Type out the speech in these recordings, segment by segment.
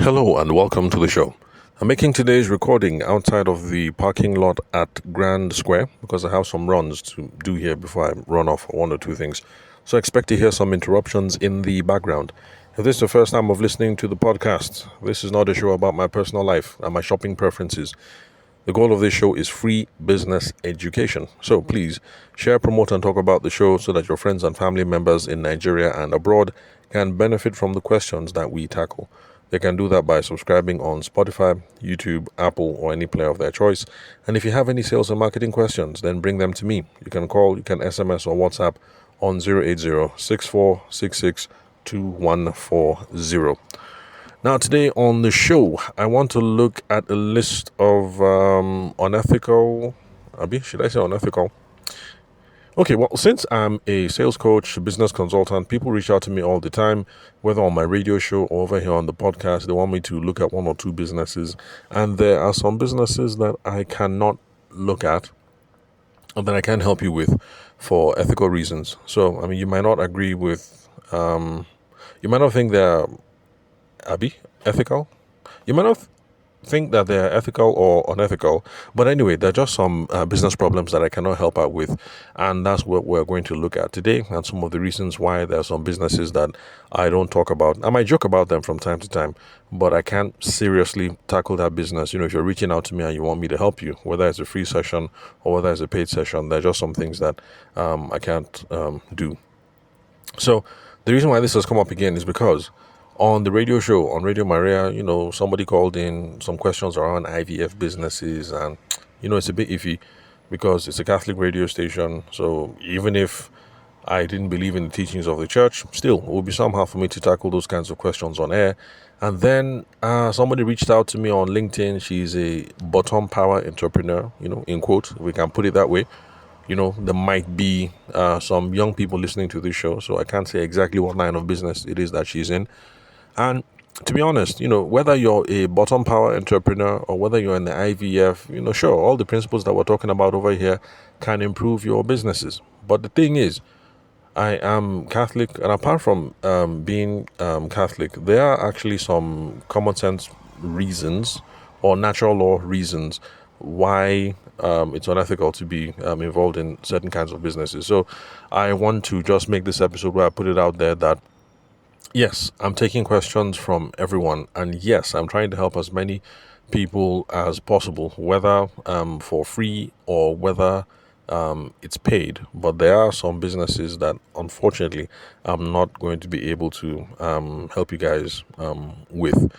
Hello and welcome to the show. I'm making today's recording outside of the parking lot at Grand Square because I have some runs to do here before I run off for one or two things. So expect to hear some interruptions in the background. If this is the first time of listening to the podcast, this is not a show about my personal life and my shopping preferences. The goal of this show is free business education. So please share, promote, and talk about the show so that your friends and family members in Nigeria and abroad can benefit from the questions that we tackle. They can do that by subscribing on Spotify, YouTube, Apple, or any player of their choice. And if you have any sales and marketing questions, then bring them to me. You can call, you can SMS or WhatsApp on 080-6466-2140. Now, today on the show, I want to look at a list of unethical. Should I say unethical? Okay, well, since I'm a sales coach, business consultant, people reach out to me all the time, whether on my radio show or over here on the podcast. They want me to look at one or two businesses. And there are some businesses that I cannot look at and that I can help you with for ethical reasons. So, you might not agree with, you might not think they're ethical. You might not think that they're ethical or unethical, but anyway, there are just some business problems that I cannot help out with, and that's what we're going to look at today, and some of the reasons why there are some businesses that I don't talk about. I might joke about them from time to time, but I can't seriously tackle that business. If you're reaching out to me and you want me to help you, whether it's a free session or whether it's a paid session, there are just some things that I can't do. So the reason why this has come up again is because on the radio show, on Radio Maria, somebody called in some questions around IVF businesses, and, it's a bit iffy because it's a Catholic radio station. So even if I didn't believe in the teachings of the church, still, it would be somehow for me to tackle those kinds of questions on air. And then somebody reached out to me on LinkedIn. She's a bottom power entrepreneur, in quote, if we can put it that way. There might be some young people listening to this show, so I can't say exactly what line of business it is that she's in. And to be honest, whether you're a bottom power entrepreneur or whether you're in the IVF, sure, all the principles that we're talking about over here can improve your businesses. But the thing is, I am Catholic, and apart from being Catholic, there are actually some common sense reasons or natural law reasons why it's unethical to be involved in certain kinds of businesses. So I want to just make this episode where I put it out there that yes, I'm taking questions from everyone, and yes, I'm trying to help as many people as possible, whether for free or whether it's paid. But there are some businesses that, unfortunately, I'm not going to be able to help you guys with.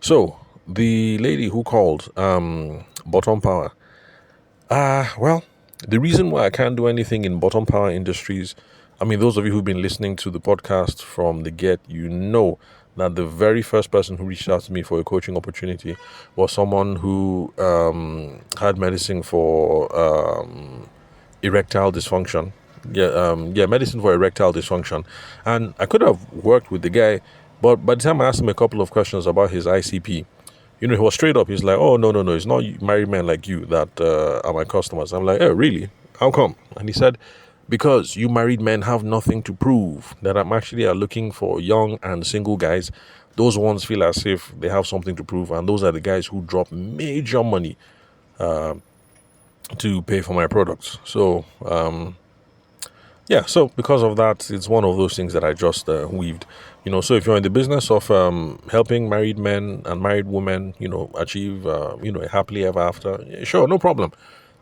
So, the lady who called, Bottom Power, well, the reason why I can't do anything in bottom power industries, those of you who've been listening to the podcast from the get, that the very first person who reached out to me for a coaching opportunity was someone who had medicine for erectile dysfunction. Medicine for erectile dysfunction. And I could have worked with the guy, but by the time I asked him a couple of questions about his ICP, he was straight up. He's like, oh, no, it's not married men like you that are my customers. I'm like, oh, really? How come? And he said, because you married men have nothing to prove, that I'm actually looking for young and single guys. Those ones feel as if they have something to prove, and those are the guys who drop major money to pay for my products. So, so because of that, it's one of those things that I just weaved. So if you're in the business of helping married men and married women, achieve, a happily ever after, sure, no problem.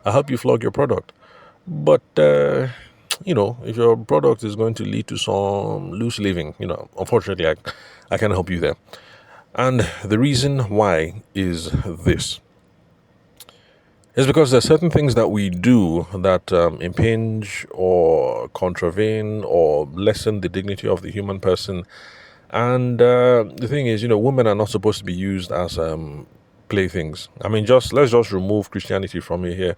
I'll help you flog your product. But, if your product is going to lead to some loose living, unfortunately, I can't help you there. And the reason why is this. It's because there's certain things that we do that impinge or contravene or lessen the dignity of the human person. And the thing is, women are not supposed to be used as playthings. Let's just remove Christianity from here.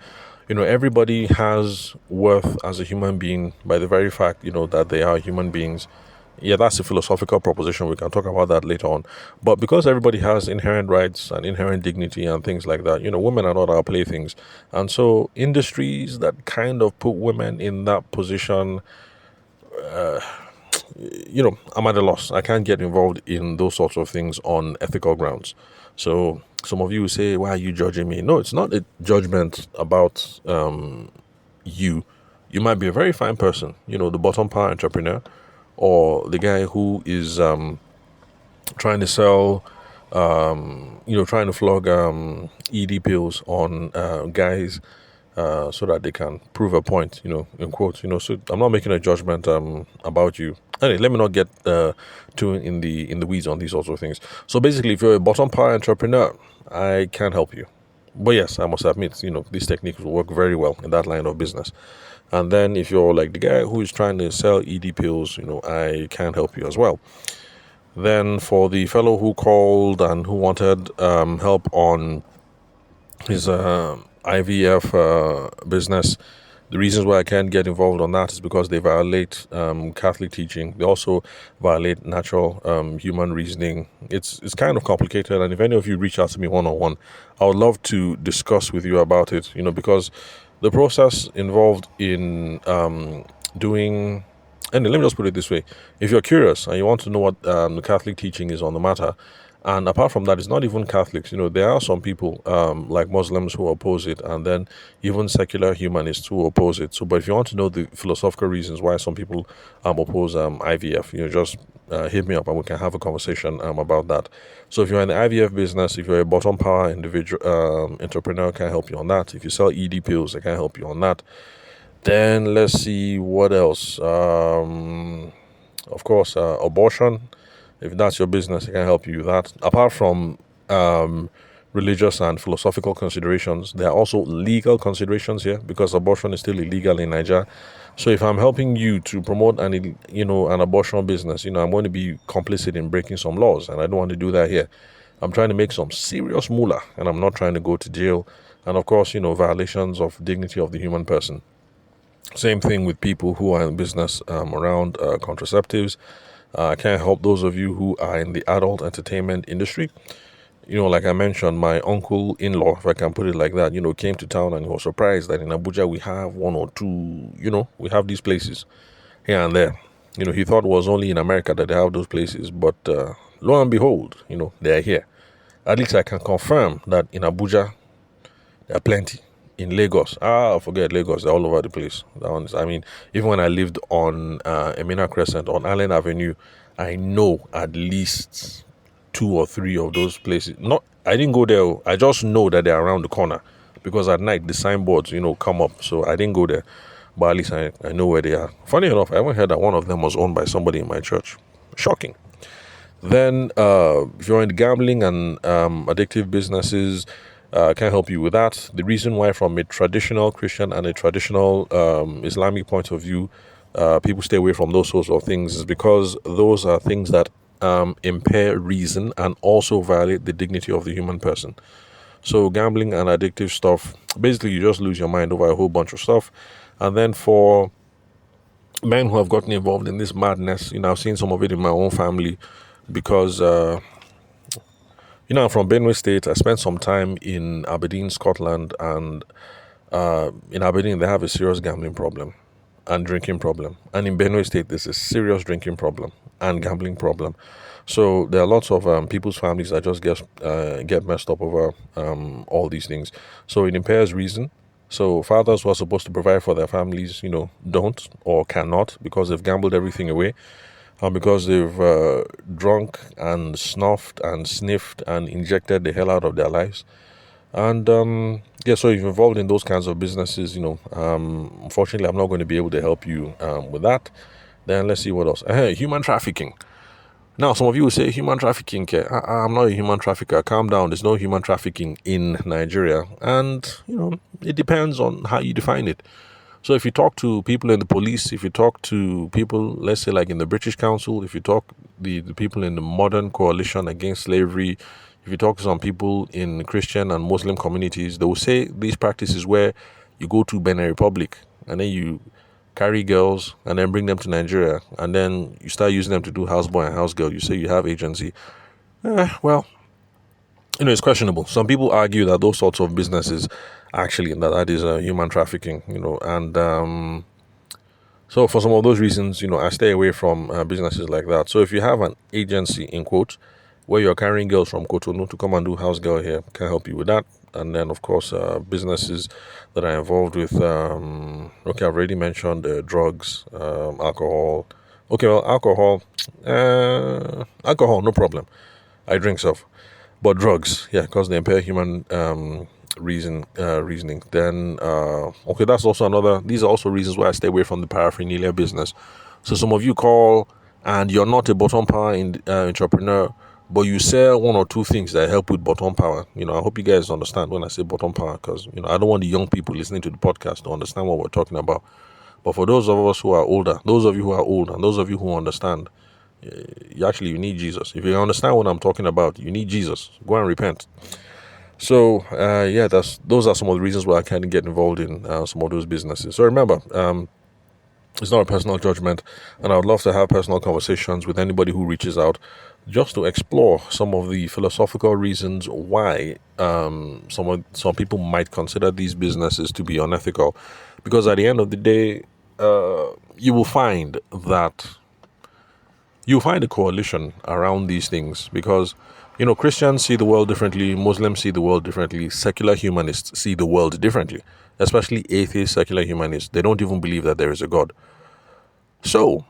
Everybody has worth as a human being by the very fact, that they are human beings. Yeah, that's a philosophical proposition. We can talk about that later on. But because everybody has inherent rights and inherent dignity and things like that, women are not our playthings. And so industries that kind of put women in that position, I'm at a loss. I can't get involved in those sorts of things on ethical grounds. So some of you say, why are you judging me? No, it's not a judgment about you. You might be a very fine person, the bottom power entrepreneur, or the guy who is trying to sell, trying to flog ED pills on guys so that they can prove a point, in quotes. So I'm not making a judgment about you. Anyway, let me not get too in the weeds on these sorts of things. So basically, if you're a bottom power entrepreneur, I can't help you. But yes, I must admit, these techniques will work very well in that line of business. And then if you're like the guy who is trying to sell ED pills, I can't help you as well. Then for the fellow who called and who wanted help on his IVF business, the reasons why I can't get involved on that is because they violate Catholic teaching. They also violate natural human reasoning. It's kind of complicated, and if any of you reach out to me one-on-one, I would love to discuss with you about it, because the process involved in doing... And let me just put it this way. If you're curious and you want to know what the Catholic teaching is on the matter, and apart from that, it's not even Catholics. There are some people like Muslims who oppose it, and then even secular humanists who oppose it. So, but if you want to know the philosophical reasons why some people oppose IVF, just hit me up and we can have a conversation about that. So, if you're in the IVF business, if you're a bottom power individual entrepreneur, I can help you on that. If you sell ED pills, I can help you on that. Then let's see what else. Of course, abortion. If that's your business, I can help you with that. Apart from religious and philosophical considerations, there are also legal considerations here because abortion is still illegal in Nigeria. So if I'm helping you to promote an abortion business, I'm going to be complicit in breaking some laws, and I don't want to do that here. I'm trying to make some serious moolah, and I'm not trying to go to jail. And of course, violations of dignity of the human person. Same thing with people who are in business around contraceptives. I can't help those of you who are in the adult entertainment industry. Like I mentioned, my uncle-in-law, if I can put it like that, came to town and he was surprised that in Abuja we have one or two, we have these places here and there. He thought it was only in America that they have those places, but lo and behold, they are here. At least I can confirm that in Abuja, there are plenty. In Lagos, forget Lagos, they're all over the place. Even when I lived on Emina Crescent on Allen Avenue, I know at least 2 or 3 of those places. I didn't go there. I just know that they're around the corner because at night the signboards, come up. So I didn't go there, but at least I know where they are. Funny enough, I haven't heard that one of them was owned by somebody in my church. Shocking. Then, if you're in gambling and addictive businesses, I can help you with that. The reason why from a traditional Christian and a traditional Islamic point of view, people stay away from those sorts of things is because those are things that impair reason and also violate the dignity of the human person. So gambling and addictive stuff, basically you just lose your mind over a whole bunch of stuff. And then for men who have gotten involved in this madness, I've seen some of it in my own family because... I'm from Benue State. I spent some time in Aberdeen, Scotland, and in Aberdeen, they have a serious gambling problem and drinking problem. And in Benue State, there's a serious drinking problem and gambling problem. So there are lots of people's families that just get messed up over all these things. So it impairs reason. So fathers who are supposed to provide for their families, don't or cannot because they've gambled everything away. Because they've drunk and snuffed and sniffed and injected the hell out of their lives. And so if you're involved in those kinds of businesses, unfortunately, I'm not going to be able to help you with that. Then let's see what else. Human trafficking. Now, some of you will say, human trafficking, I'm not a human trafficker. Calm down. There's no human trafficking in Nigeria. And, it depends on how you define it. So if you talk to people in the police, if you talk to people, let's say like in the British Council, if you talk the people in the modern coalition against slavery, if you talk to some people in Christian and Muslim communities, they will say these practices where you go to Benin Republic and then you carry girls and then bring them to Nigeria and then you start using them to do houseboy and housegirl. You say you have agency. It's questionable. Some people argue that those sorts of businesses actually that is human trafficking, and So for some of those reasons, I stay away from businesses like that. So if you have an agency, in quotes, where you're carrying girls from Cotonou to come and do house girl here, can help you with that. And then, of course, businesses that are involved with, okay, I've already mentioned drugs, alcohol. Okay, well, alcohol, no problem. I drink stuff. But drugs, yeah, because they impair human reasoning. Then, okay, that's also another. These are also reasons why I stay away from the paraphernalia business. So some of you call and you're not a bottom power entrepreneur, but you sell one or two things that help with bottom power. I hope you guys understand when I say bottom power, because I don't want the young people listening to the podcast to understand what we're talking about. But for those of us who are older, those of you who are old, and those of you who understand, you need Jesus. If you understand what I'm talking about, you need Jesus. Go and repent. So yeah, those are some of the reasons why I kind of get involved in some of those businesses. So remember, it's not a personal judgment, and I would love to have personal conversations with anybody who reaches out, just to explore some of the philosophical reasons why some people might consider these businesses to be unethical. Because at the end of the day, you will find a coalition around these things, because Christians see the world differently, Muslims see the world differently, secular humanists see the world differently, especially atheist secular humanists. They don't even believe that there is a God. So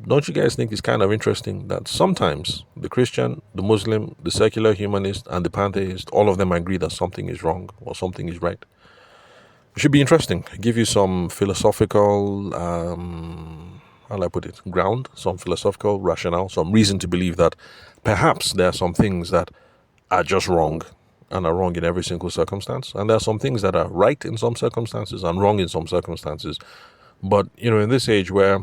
don't you guys think it's kind of interesting that sometimes the Christian, the Muslim, the secular humanist, and the pantheist, all of them agree that something is wrong or something is right? It should be interesting. Give you some philosophical how do I put it, ground, some philosophical rationale, some reason to believe that perhaps there are some things that are just wrong and are wrong in every single circumstance. And there are some things that are right in some circumstances and wrong in some circumstances. But, in this age where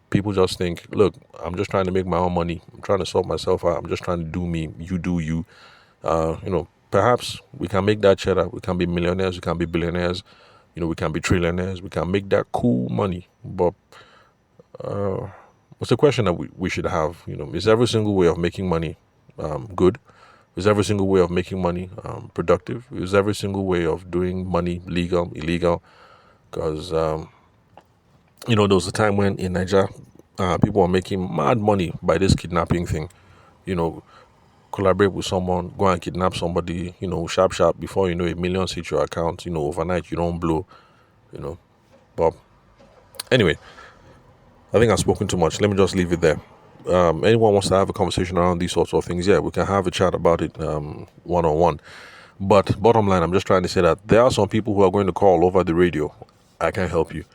people just think, look, I'm just trying to make my own money. I'm trying to sort myself out. I'm just trying to do me. You do you. Perhaps we can make that cheddar. We can be millionaires. We can be billionaires. We can be trillionaires. We can make that cool money. But it's a question that we should have. Is every single way of making money good? Is every single way of making money productive? Is every single way of doing money legal, illegal? Because, there was a time when in Nigeria, people were making mad money by this kidnapping thing. Collaborate with someone, go and kidnap somebody, sharp, before you know it, millions hit your account, overnight you don't blow, But anyway, I think I've spoken too much. Let me just leave it there. Anyone wants to have a conversation around these sorts of things, yeah, we can have a chat about it one-on-one. But bottom line, I'm just trying to say that there are some people who are going to call over the radio. I can't help you.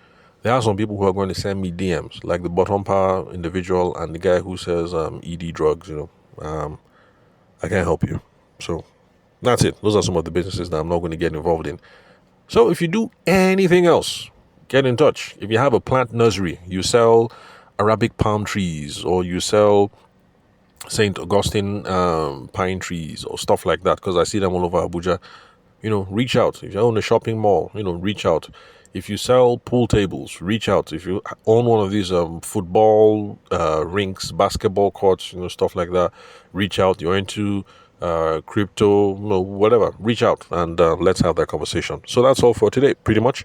There are some people who are going to send me DMs, like the bottom power individual and the guy who says ED drugs, I can't help you. So that's it. Those are some of the businesses that I'm not going to get involved in. So if you do anything else, get in touch. If you have a plant nursery, you sell Arabic palm trees, or you sell St. Augustine pine trees or stuff like that, because I see them all over Abuja, reach out. If you own a shopping mall, reach out. If you sell pool tables, reach out. If you own one of these football rinks, basketball courts, stuff like that, reach out. You're into crypto, whatever, reach out and let's have that conversation. So that's all for today, pretty much.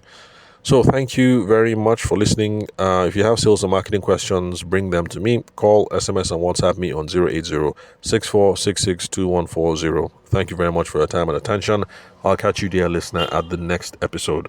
So thank you very much for listening. If you have sales and marketing questions, bring them to me. Call, SMS, and WhatsApp me on 080-6466-2140. Thank you very much for your time and attention. I'll catch you, dear listener, at the next episode.